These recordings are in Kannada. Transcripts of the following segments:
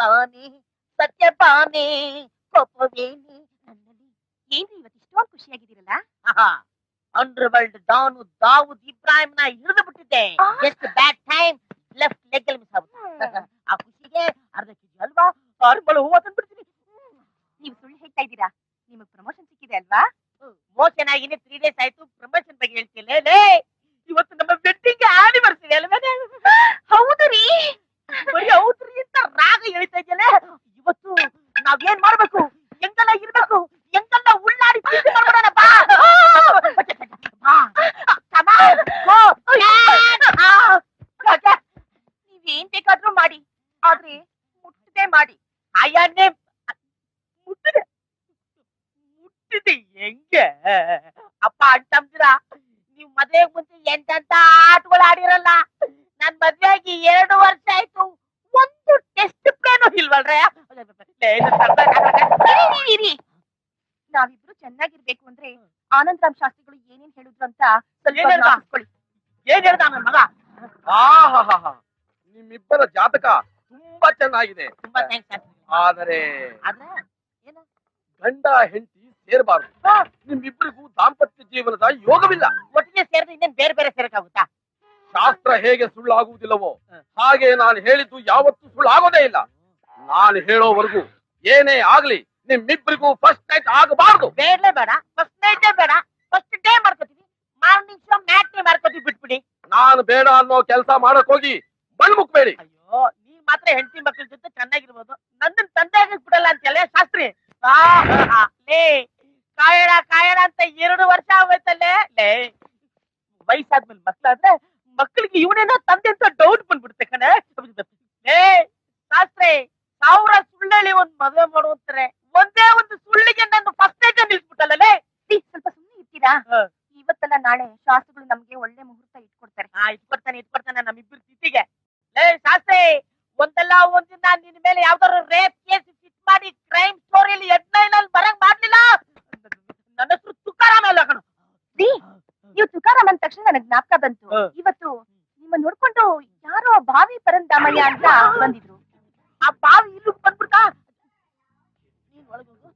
ಆನೆ ಸತ್ಯಪಾನೆ ಕೋಪವೇನೆ ನನ್ನಲ್ಲಿ. ಏನ್ರಿ ಇವತ್ತು ಇಷ್ಟೊಂದು ಖುಷಿಯಾಗಿದ್ದೀರಲ್ಲ? ಅಂಡರ್ ವರ್ಲ್ಡ್ ಡಾನು ದಾವೂದ್ ಇಬ್ರಾಹಿಂನ ಹಿಡಿದು ಬಿಟ್ಟಿದ್ದೆ. Just bad time, left leg ಅಲ್ಲಿ ಮಿಸ್ ಆಗುತ್ತೆ. ಆ ಖುಷಿಗೆ ಅರ್ಧ ಕೆಜಿ ಅಲ್ವಾ ಅರ್ಬಳು ಹೂವ ತಂದ್ಬಿಡ್ತೀನಿ. ನೀವು ಸುಳ್ಳು ಹೇಳ್ತಾ ಇದ್ದೀರಾ? ನಿಮಗೆ ಪ್ರಮೋಷನ್ ಸಿಕ್ಕಿದೆ ಅಲ್ವಾ? ಮೋಷನ್ ಆಗಿನೇ 3 days ಆಯ್ತು. ಪ್ರಮೋಷನ್ ಬಗ್ಗೆ ಹೇಳ್ತಿಲ್ಲ. ಇವತ್ತು ನಮ್ಮ ವೆಡ್ಡಿಂಗ್ ಆನಿವರ್ಸರಿ ಅಲ್ವೇ? ಹೌದು ರೀ. ಬರೀ ಹೌದ್ರಿ ಅಂತ ರಾಗ ಹೇಳ್ತಾ ಇದೆಯಲ್ಲ. ಇವತ್ತು ನಾವೇನ್ ಮಾಡ್ಬೇಕು, ಹೆಂಗೆಲ್ಲ ಇರ್ಬೇಕು, ಹೆಂಗೆಲ್ಲ ಉಳ್ಳಾಡಿ ಮಾಡ್ಬಿಡೋಣ ಬಾ. ನೀವೇನ್ ಬೇಕಾದ್ರೂ ಮಾಡಿ, ಆದ್ರೆ ಮುಟ್ಟದೆ ಮಾಡಿ. ಆಯಾನೇ ಮುಟ್ಟಿದೆ ಹೆಂಗೆ ಅಪ್ಪ ಅಂತಂದ್ರ? ನೀವ್ ಮದ್ವೆ ಮುಂಚೆ ಎಂತ ಆಟಗಳು ಆಡಿರಲ್ಲ. ನನ್ ಮದ್ವೆ ಆಗಿ 2 ವರ್ಷ ಆಯ್ತು, ಒಂದು ಟೆಸ್ಟ್ ಪ್ಲೇನು ಇಲ್ವಲ್ರೇ? ನಾವಿಬ್ರು ಚೆನ್ನಾಗಿರ್ಬೇಕು ಅಂದ್ರೆ ಆನಂದರಾಮ್ ಶಾಸ್ತ್ರಿಗಳು ಏನೇನ್ ಹೇಳಿದ್ರು ಅಂತ ಏನ್ ಹೇಳ್ದ ನನ್ನ ಮಗ? ನಿಮ್ಮಿಬ್ಬರ ಜಾತಕ ತುಂಬಾ ಚೆನ್ನಾಗಿದೆ. ತುಂಬಾ ಥ್ಯಾಂಕ್ಸ್. ಆದರೆ ಗಂಡ ಹೆಂಡತಿ ಸೇರಬಾರದು. ನಿಮ್ಮಿಬ್ಬರಿಗೂ ದಾಂಪತ್ಯ ಜೀವನದ ಯೋಗವಿಲ್ಲ. ಒಟ್ಟಿಗೆ ಸೇರಿದ್ರೆ ಇನ್ನೇನ್ ಬೇರೆ ಬೇರೆ ಸೇರಕ್ಕಾಗುತ್ತಾ? ಶಾಸ್ತ್ರ ಹೇಗೆ ಸುಳ್ಳಾಗುವುದಿಲ್ಲವೋ ಹಾಗೆ ನಾನು ಹೇಳಿದ್ದು ಯಾವತ್ತೂ ಸುಳ್ಳಾಗೋದೇ ಇಲ್ಲ. ನಾನು ಹೇಳೋವರೆಗೂ ಏನೇ ಆಗ್ಲಿ ನಿಮ್ಮಿಬ್ಬರಿಗೂ ಫಸ್ಟ್ ನೈಟ್ ಆಗಬಾರ್ದು. ಬೇಡಲೇ ಬೇಡ, ಫಸ್ಟ್ ನೈಟೇ ಬೇಡ, ಫಸ್ಟ್ ಡೇ ಮಾಡ್ಕೋತೀವಿ. ಮಾರ್ನಿಂಗ್ ಶೋ ಮ್ಯಾಟ್ನಿ ಮಾಡ್ಕೋತೀವಿ, ಬಿಟ್ಬಿಡಿ. ನಾನು ಬೇಡ ಅನ್ನೋ ಕೆಲಸ ಮಾಡಕ್ ಹೋಗಿ ಬಣ್ಮುಕ್ಬೇಡಿ. ಅಯ್ಯೋ, ನೀವ್ ಮಾತ್ರ ಹೆಂಡತಿ ಮಕ್ಕಳ ಜೊತೆ ಚೆನ್ನಾಗಿರ್ಬೋದು, ನನ್ನ ತಂದೆ ಬಿಡಲ್ಲ ಅಂತಲ್ಲ ಶಾಸ್ತ್ರಿ. ಲೇ ಕಾಯಣ ಕಾಯಣ ಅಂತ 2 ವರ್ಷ ಆಗೋಯ್ತಲ್ಲೇ. ಲೇ ವಯಸ್ಸಾದ್ಮೇಲೆ ಮಕ್ಳಾದ್ರೆ ಮಕ್ಕಳಿಗೆ ಇವನೇನೋ ತಂದೆ ಅಂತ ಡೌಟ್ ಬಂದ್ಬಿಡುತ್ತೆ ಕಣೆ. ಲೇ ಶಾಸ್ತ್ರಿ, 1000 ಸುಳ್ಳೇಳಿ ಒಂದ್ ಮದುವೆ ಮಾಡುವಂತಾರೆ, ಒಂದೇ ಒಂದು ಸುಳ್ಳಿಗೆ ನನ್ನ ಫಸ್ಟ್ ನೈಟ್ ನಿಲ್ಸ್ಬಿಟ್ಟಲ್ಲೇ. ಸ್ವಲ್ಪ ಸುಮ್ಮನೆ ಇರ್ತೀರಾ? ಇವತ್ತಲ್ಲ ನಾಳೆ ಶಾಸ್ತ್ರಿಗಳು ನಮ್ಗೆ ಒಳ್ಳೆ ಮುಹೂರ್ತ ಇಟ್ಕೊಡ್ತಾರೆ. ಇಟ್ಕೊಡ್ತಾನೆ ನಮ್ಮಿಬ್ಬರು ತಿಥಿಗೆ. ಲೇ ಶಾಸ್ತ್ರಿ, ಒಂದಲ್ಲ ಒಂದಿನ ನಿನ್ ಮೇಲೆ ಯಾವ್ದಾದ್ರು ರೇಪ್ ಕೇಸ್ ಫಿಟ್ ಮಾಡಿ ಕ್ರೈಮ್ ಸ್ಟೋರಿಯಲ್ಲಿ ಹೆಡ್ಲೈನ್ ಬರಂಗ್ ಮಾಡ್ಲಿಲ್ಲ. ನನ್ನ ಹೆಸರು ತುಕಾರಾಮ್ ಅಲ್ಲ ಕಣ. ನೀವು ತುಕಾರಾಮ್ ಅಂದ ತಕ್ಷಣ ನನಗ್ ಜ್ಞಾಪಕ ಬಂತು. ಇವತ್ತು ನಿಮ್ಮ ನೋಡ್ಕೊಂಡು ಯಾರೋ ಭಾವಿ ಪರಂದಾಮಯ್ಯ ಅಂತ ಬಂದಿದ್ರು. ಆ ಬಾವಿ ಇಲ್ಲೂ ಬಂದ್ಬಿಡ್ತಾ? ನೀನ್ ಒಳಗೆ ಹೋಗು.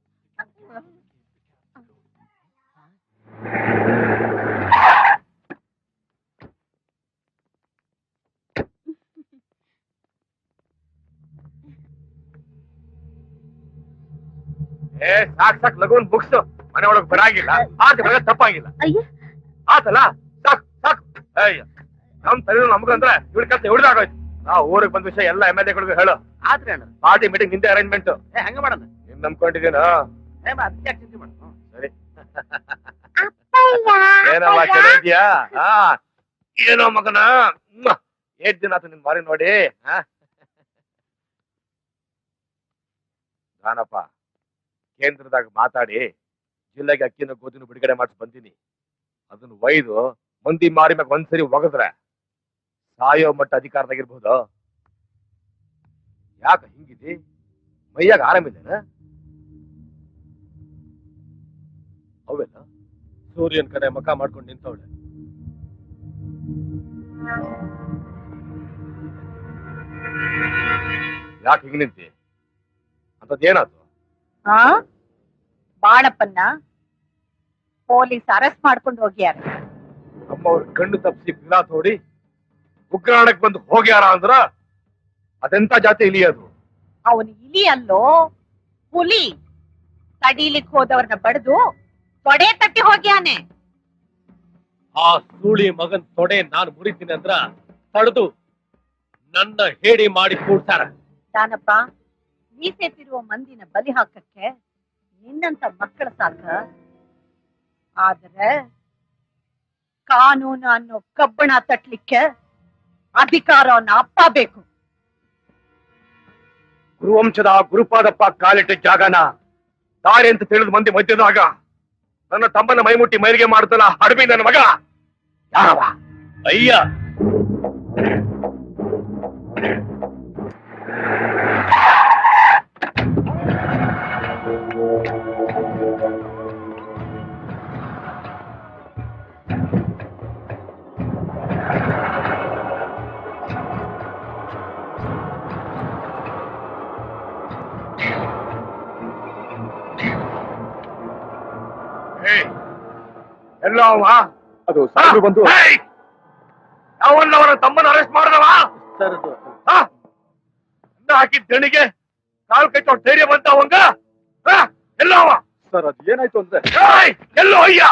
ಸಾಕ್ ಲಗೂನ್ ಬುಕ್ಸ್ ಮನೆ ಒಳಗ್ ಬರಾಗಿಲ್ಲ. ಆತ ತಪ್ಪಾಗಿಲ್ಲ ಆತಲ್ಲ, ಸಾಕ್ ಸಾಕು. ನಮ್ ತಲೆ ನಮ್ಗಂದ್ರೆ ಇವ್ರ ಕೆಲಸ ಹಿಡಿದಾಗೋಯ್ತು. ನಾವು ಊರಿಗೆ ಬಂದ ವಿಷಯ ಎಲ್ಲ MLA ಹೇಳು. ಆದ್ರೆ ಪಾರ್ಟಿ ಮೀಟಿಂಗ್ ನಿಂದೆ ಅರೇಂಜ್ಮೆಂಟ್. ಹಂಗ ಮಾಡೋಣ. ನಿಮ್ ನಂಬ್ಕೊಂಡಿದ್ದೀನ? ಸರಿ. ಏನಮ್ಮ ಚೆನ್ನಾಗಿದ್ಯಾ? ಏನೋ ಮಗನ, 8 ದಿನ ಆತು ನಿನ್ ಮಾರಿ ನೋಡಿ. ನಾನಪ್ಪ ಕೇಂದ್ರದಾಗ ಮಾತಾಡಿ ಜಿಲ್ಲೆಗೆ ಅಕ್ಕಿನ ಗೋಧಿನ ಬಿಡುಗಡೆ ಮಾಡಿಸಿ ಬಂದೀನಿ. ಅದನ್ನ ಒಯ್ದು ಮಂದಿ ಮಾರಿ ಮ್ಯಾಗ ಒಂದ್ಸರಿ ಒಗದ್ರೆ ಸಾಯೋ ಮಟ್ಟ ಅಧಿಕಾರದಾಗಿರ್ಬಹುದು. ಯಾಕ ಹಿಂಗಿದಿ? ಮೈಯಾಗ ಆರಾಮಿಲ್ಲ? ಅವೆಲ್ಲ ಸೂರ್ಯನ್ ಕಡೆ ಮಕ ಮಾಡ್ಕೊಂಡು ನಿಂತವಳೆ. ಯಾಕೆ ಹಿಂಗ್ ನಿಂತಿ? ಅಂತದೇನಾದ್ರು? ಬಾಳಪ್ಪನ್ನ ಪೊಲೀಸ್ ಅರೆಸ್ಟ್ ಮಾಡ್ಕೊಂಡು ಹೋಗ್ಯಾರ. ನಮ್ಮವ್ರ ಕಣ್ಣು ತಪ್ಪಿಸಿ ಗಿಡ ತೋಡಿ ಉಗ್ರಾಣಕ್ ಬಂದು ಹೋಗ್ಯಾರ ಅಂದ್ರ ಅದೆಂತ ಜಾತಿ ಇಲಿ ಅದು? ಅವನು ಇಲಿ ಅಲ್ಲೋ, ಹುಲಿ. ತಡೀಲಿಕ್ ಹೋದವ್ರನ್ನ ಬಡ್ದು ತೊಡೆ ತಟ್ಟಿ ಹೋಗ್ಯಾನೆ. ಆ ಸೂಳಿ ಮಗನ್ ತೊಡೆ ನಾನು ಮುರಿತೀನಿ ಅಂದ್ರ ತಡೆದು ನನ್ನ ಹೇಳಿ ಮಾಡಿ ಕೂಡ್ತಾರ. ದಾನಪ್ಪ, ಮೀಸೆತ್ತಿರುವ ಮಂದಿನ ಬಲಿ ಹಾಕಕ್ಕೆ ನಿನ್ನಂತ ಮಕ್ಕಳ ಸಾಕ. ಆದ್ರೆ ಕಾನೂನು ಅನ್ನೋ ಕಬ್ಬಣ ತಟ್ಲಿಕ್ಕೆ ಅಧಿಕಾರವನ್ನ ಅಪ್ಪ ಬೇಕು. ಗುರುವಂಶದ ಗುರುಪಾದಪ್ಪ ಕಾಲಿಟ್ಟ ಜಾಗನ ದಾರಿ ಅಂತ ತಿಳಿದು ಮಂದಿ ಮಧ್ಯದಾಗ ನನ್ನ ತಮ್ಮನ ಮೈಮುಟ್ಟಿ ಮೈಲಿಗೆ ಮಾಡುತ್ತಲ್ಲ ಹಡಬಿ ನನ್ನ ಮಗ ಯಾರವ? ಅಯ್ಯ, ಎಲ್ಲ ಅವ ಅದು ಸಾಹೇಬ್ರು ಬಂದು ಯಾವನ್ನ ಅವರ ತಮ್ಮನ ಅರೆಸ್ಟ್ ಮಾಡಿದವ ಸರ್ ಹಾಕಿದ ಗಣಿಗೆ ಕಾಲ್ ಕೈ ತೊಟ್ಟು ಧೈರ್ಯ ಬಂತ ಅವಂಗ ಎಲ್ಲ ಅವ ಸರ್ ಅದು ಏನಾಯ್ತು ಅಂದ್ರೆ ಎಲ್ಲೋ ಅಯ್ಯ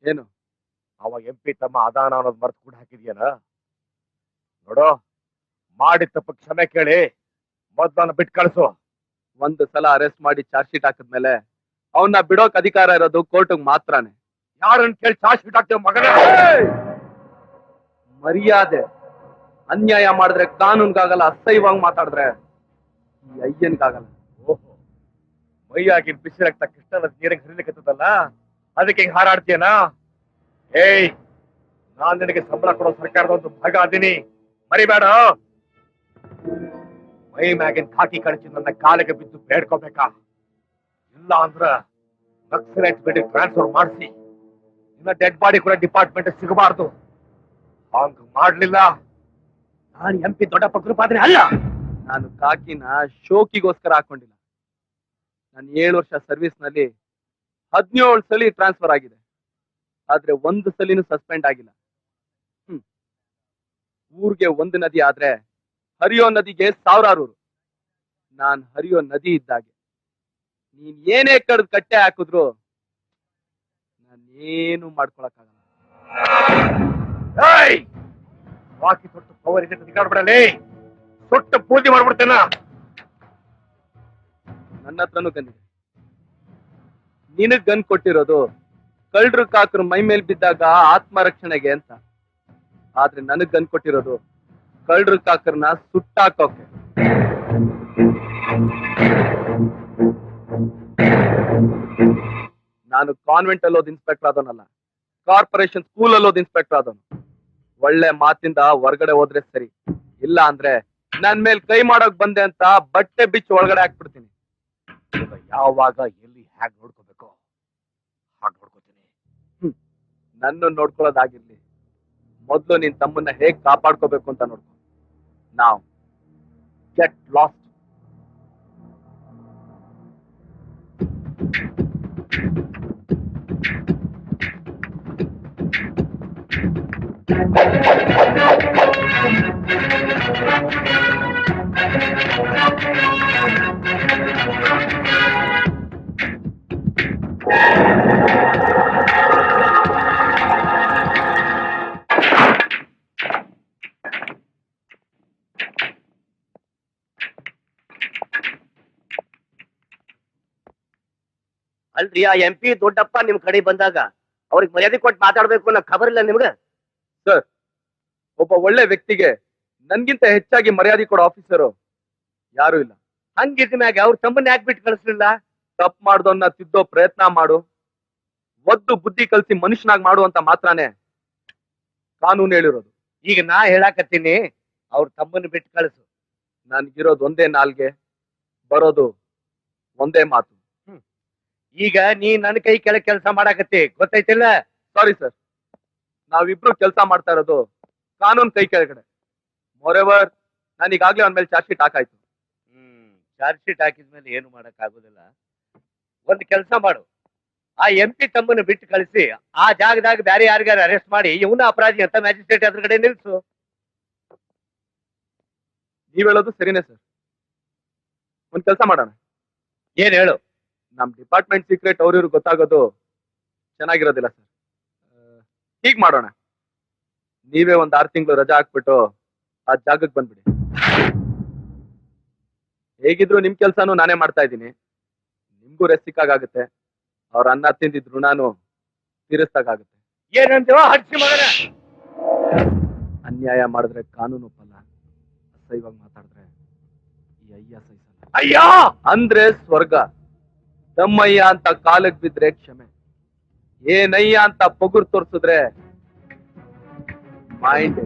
ಏನು ಅವ MP ತಮ್ಮ ಅದಾನ ಅನ್ನೋದು ಮರ್ತು ಕೂಡ ಹಾಕಿದ್ಯಾನ ನೋಡು ಮಾಡಿದ ತಪ್ಪ ಕ್ಷಮೆ ಕೇಳಿ ಮೊದ್ಲನ್ನ ಬಿಟ್ಟು ಕಳಿಸು ಒಂದು ಸಲ ಅರೆಸ್ಟ್ ಮಾಡಿ ಚಾರ್ಜ್ ಶೀಟ್ ಹಾಕಿದ್ಮೇಲೆ ಅವನ್ನ ಬಿಡೋಕ್ ಅಧಿಕಾರ ಇರೋದು ಕೋರ್ಟ್ಗೆ ಮಾತ್ರನೇ. ಯಾರನ್ನ ಕೇಳಿ ಚಾರ್ಜ್ ಶೀಟ್ ಹಾಕ್ತೇವೆ ಮಗನ ಮರ್ಯಾದೆ ಅನ್ಯಾಯ ಮಾಡಿದ್ರೆ ಕಾನೂನ್ಗಾಗಲ್ಲ, ಅಸಹ್ಯವಾಗಿ ಮಾತಾಡಿದ್ರೆ ಈ ಅಯ್ಯನ್ಗಾಗಲ್ಲ. ಓಹೋ ಮೈಯಾಗಿನ ಬಿಸಿ ರಕ್ತ ಕೃಷ್ಣನ ನೀರಿಗೆ ಹರಿಲಿಕ್ಕತ್ತದಲ್ಲ ಅದಕ್ಕೆ ಹಿಂಗ್ ಹಾರಾಡ್ತೀಯನಾ? ಏಯ್ ನಾನ್ ನಿನಗೆ ಸಂಬಳ ಕೊಡೋ ಸರ್ಕಾರದ ಒಂದು ಭಾಗ ಅದೀನಿ, ಮರಿಬೇಡ. ಮೈ ಮ್ಯಾಗಿನ ಖಾಕಿ ಕಳಿಸಿ ನನ್ನ ಕಾಲಿಗೆ ಬಿದ್ದು ಬೇಡ್ಕೋಬೇಕಾ? ಇಲ್ಲ ಅಂದ್ರ ನಕ್ಸಲೈಟ್ ಬಿಟ್ಟು ಟ್ರಾನ್ಸ್ಫರ್ ಮಾಡಿಸಿ ಇನ್ನ ಡೆಡ್ ಬಾಡಿ ಕೂಡ ಡಿಪಾರ್ಟ್ಮೆಂಟ್ ಸಿಗಬಾರ್ದು. ಹಂಗ ಮಾಡ್ಲಿಲ್ಲ ನಾನು MP ದೊಡ್ಡಪ್ಪ ಕೃಪಾದ್ರೆ ಅಲ್ಲ. ನಾನು ಕಾಕಿನ ಶೋಕಿಗೋಸ್ಕರ ಹಾಕೊಂಡಿಲ್ಲ. ನಾನು 7 ವರ್ಷ ಸರ್ವಿಸ್ ನಲ್ಲಿ 17 ಸಲ ಟ್ರಾನ್ಸ್ಫರ್ ಆಗಿದೆ, ಆದ್ರೆ ಒಂದು ಸಲಿನೂ ಸಸ್ಪೆಂಡ್ ಆಗಿಲ್ಲ. ಊರ್ಗೆ ಒಂದು ನದಿ ಆದ್ರೆ ಹರಿಯೋ ನದಿಗೆ 1000 ಊರು. ನಾನ್ ಹರಿಯೋ ನದಿ ಇದ್ದಾಗೆ. ನೀನ್ ಏನೇ ಕಡ್ದು ಕಟ್ಟೆ ಹಾಕಿದ್ರು ನಾನೇನು ಮಾಡ್ಕೊಳಕ್ಕಾಗಲ್ಲ. ಬಾಕಿ ತೊಟ್ಟು ಪವರ್ ಇದೆ ತಿಗಾಡ್ಬಿಡಲಿ, ತೊಟ್ಟು ಪೂಜೆ ಮಾಡ್ಬಿಡ್ತೇನ. ನನ್ನ ಹತ್ರನೂ ಗನ್ನಿದೆ. ನಿನಗ್ ಗನ್ ಕೊಟ್ಟಿರೋದು ಕಳ್ರು ಕಾಕರು ಮೈ ಮೇಲ್ ಬಿದ್ದಾಗ ಆತ್ಮರಕ್ಷಣೆಗೆ ಅಂತ, ಆದ್ರೆ ನನಗ್ ಗನ್ ಕೊಟ್ಟಿರೋದು ಕಳ್ರು ಕಾಕರ್ನ ಸುಟ್ಟಾಕೋಕೆ. ನಾನು ಕಾನ್ವೆಂಟ್ ಅಲ್ಲೋದ್ ಇನ್ಸ್ಪೆಕ್ಟರ್ ಆದವನಲ್ಲ, ಕಾರ್ಪೊರೇಷನ್ ಸ್ಕೂಲ್ ಅಲ್ಲೋದ್ ಇನ್ಸ್ಪೆಕ್ಟರ್ ಆದವನು. ಒಳ್ಳೆ ಮಾತಿಂದ ಹೊರಗಡೆ ಹೋದ್ರೆ ಸರಿ, ಇಲ್ಲ ಅಂದ್ರೆ ನನ್ ಮೇಲ್ ಕೈ ಮಾಡೋಕ್ ಬಂದೆ ಅಂತ ಬಟ್ಟೆ ಬಿಚ್ಚಿ ಒಳಗಡೆ ಹಾಕ್ಬಿಡ್ತೀನಿ. ಯಾವಾಗ ಎಲ್ಲಿ ಹ್ಯಾಗ್ ನೋಡ್ಕೋಬೇಕು ಹಾಗೆ ನೋಡ್ಕೋತೀನಿ. ನನ್ನ ನೋಡ್ಕೊಳ್ಳೋದಾಗಿರ್ಲಿ, ಮೊದ್ಲು ನಿನ್ ತಮ್ಮನ್ನ ಹೇಗ್ ಕಾಪಾಡ್ಕೋಬೇಕು ಅಂತ ನೋಡ್ಕೊ. ನಾವ್ ಗೆಟ್ ಲಾಸ್ಟ್. ಅಲ್ರಿ ಆ MP ದೊಡ್ಡಪ್ಪ ನಿಮ್ ಕಡೆ ಬಂದಾಗ ಅವ್ರಿಗೆ ಮರ್ಯಾದೆ ಕೊಟ್ಟು ಮಾತಾಡ್ಬೇಕು ಅನ್ನೋ ಖಬರ್ ಇಲ್ಲ ನಿಮ್ಗ? ಸರ್, ಒಬ್ಬ ಒಳ್ಳೆ ವ್ಯಕ್ತಿಗೆ ನನ್ಗಿಂತ ಹೆಚ್ಚಾಗಿ ಮರ್ಯಾದೆ ಕೊಡೋ ಆಫೀಸರು ಯಾರು ಇಲ್ಲ. ಹಂಗಿದ ಮ್ಯಾಗ ಅವ್ರ ತಮ್ಮನ್ನ ಯಾಕೆ ಬಿಟ್ಟು ಕಳಿಸ್ಲಿಲ್ಲ? ತಪ್ಪು ಮಾಡ್ದವನ್ನ ತಿದ್ದೋ ಪ್ರಯತ್ನ ಮಾಡು, ಒದ್ದು ಬುದ್ಧಿ ಕಲ್ಸಿ ಮನುಷ್ಯನಾಗ್ ಮಾಡು ಅಂತ ಮಾತ್ರನೇ ಕಾನೂನು ಹೇಳಿರೋದು. ಈಗ ನಾ ಹೇಳಾಕತ್ತೀನಿ, ಅವ್ರ ತಮ್ಮನ್ನ ಬಿಟ್ಟು ಕಳಿಸು. ನನ್ಗಿರೋದು ಒಂದೇ ನಾಲ್ಗೆ, ಬರೋದು ಒಂದೇ ಮಾತು. ಈಗ ನೀ ನನ್ನ ಕೈ ಕೆಳಗೆ ಕೆಲಸ ಮಾಡಾಕತ್ತಿ, ಗೊತ್ತೈತಿಲ್ಲ? ಸಾರಿ ಸರ್, ನಾವಿಬ್ರು ಕೆಲಸ ಮಾಡ್ತಾ ಇರೋದು ಕಾನೂನು ಕೈ ಕೆಳಗಡೆ. ಮೋರೆವರ್, ನಾನು ಈಗಾಗ್ಲೇ ಅವನ ಮೇಲೆ ಚಾರ್ಜ್ ಶೀಟ್ ಹಾಕಾಯ್ತು. ಚಾರ್ಜ್ ಶೀಟ್ ಹಾಕಿದ್ಮೇಲೆ ಏನು ಮಾಡಕ್ ಆಗುದಿಲ್ಲ. ಒಂದ್ ಕೆಲಸ ಮಾಡು, ಆ MP ತಮ್ಮನ್ನ ಬಿಟ್ಟು ಕಳಿಸಿ ಆ ಜಾಗದಾಗ ಬೇರೆ ಯಾರಿಗಾರ ಅರೆಸ್ಟ್ ಮಾಡಿ ಇವನ ಅಪರಾಧಿ ಅಂತ ಮ್ಯಾಜಿಸ್ಟ್ರೇಟ್ ಎದುರುಗಡೆ ನಿಲ್ಸು. ನೀವ್ ಹೇಳೋದು ಸರಿನೇ ಸರ್. ಒಂದ್ ಕೆಲಸ ಮಾಡೋಣ. ಏನ್ ಹೇಳು? ನಮ್ ಡಿಪಾರ್ಟ್ಮೆಂಟ್ ಸೀಕ್ರೆಟ್ ಅವ್ರಿವ್ರು ಗೊತ್ತಾಗೋದು ಚೆನ್ನಾಗಿರೋದಿಲ್ಲ ಸರ್. ಹೀಗ್ ಮಾಡೋಣ, ನೀವೇ ಒಂದ್ 6 ತಿಂಗಳು ರಜಾ ಹಾಕ್ಬಿಟ್ಟು ಆ ಜಾಗಕ್ಕೆ ಬಂದ್ಬಿಡಿ. ಹೇಗಿದ್ರು ನಿಮ್ ಕೆಲ್ಸಾನು ನಾನೇ ಮಾಡ್ತಾ ಇದ್ದೀನಿ, ನಿಮ್ಗೂ ರೆಸ್ಟ್ ಸಿಕ್ಕಾಗುತ್ತೆ, ಅವ್ರ ಅನ್ನ ತಿಂದಿದ್ ಋಣಾನು ತೀರಿಸ್ದಾಗುತ್ತೆ. ಏನಂತೀವ ಹಡ್ಸಿ ಮಗನ? ಅನ್ಯಾಯ ಮಾಡಿದ್ರೆ ಕಾನೂನು ಫಲ, ಅಸಹ್ಯವಾಗಿ ಮಾತಾಡಿದ್ರೆ ಈ ಅಯ್ಯ ಸಹಿಸಲ್ಲ. ಅಯ್ಯೋ ಅಂದ್ರೆ ಸ್ವರ್ಗ. ತಮ್ಮಯ್ಯ ಅಂತ ಕಾಲಕ್ ಬಿದ್ರೆ ಕ್ಷಮೆ, ಏನಯ್ಯ ಅಂತ ಪೊಗುರು ತೋರ್ಸಿದ್ರೆ ಮೈಂಡ್.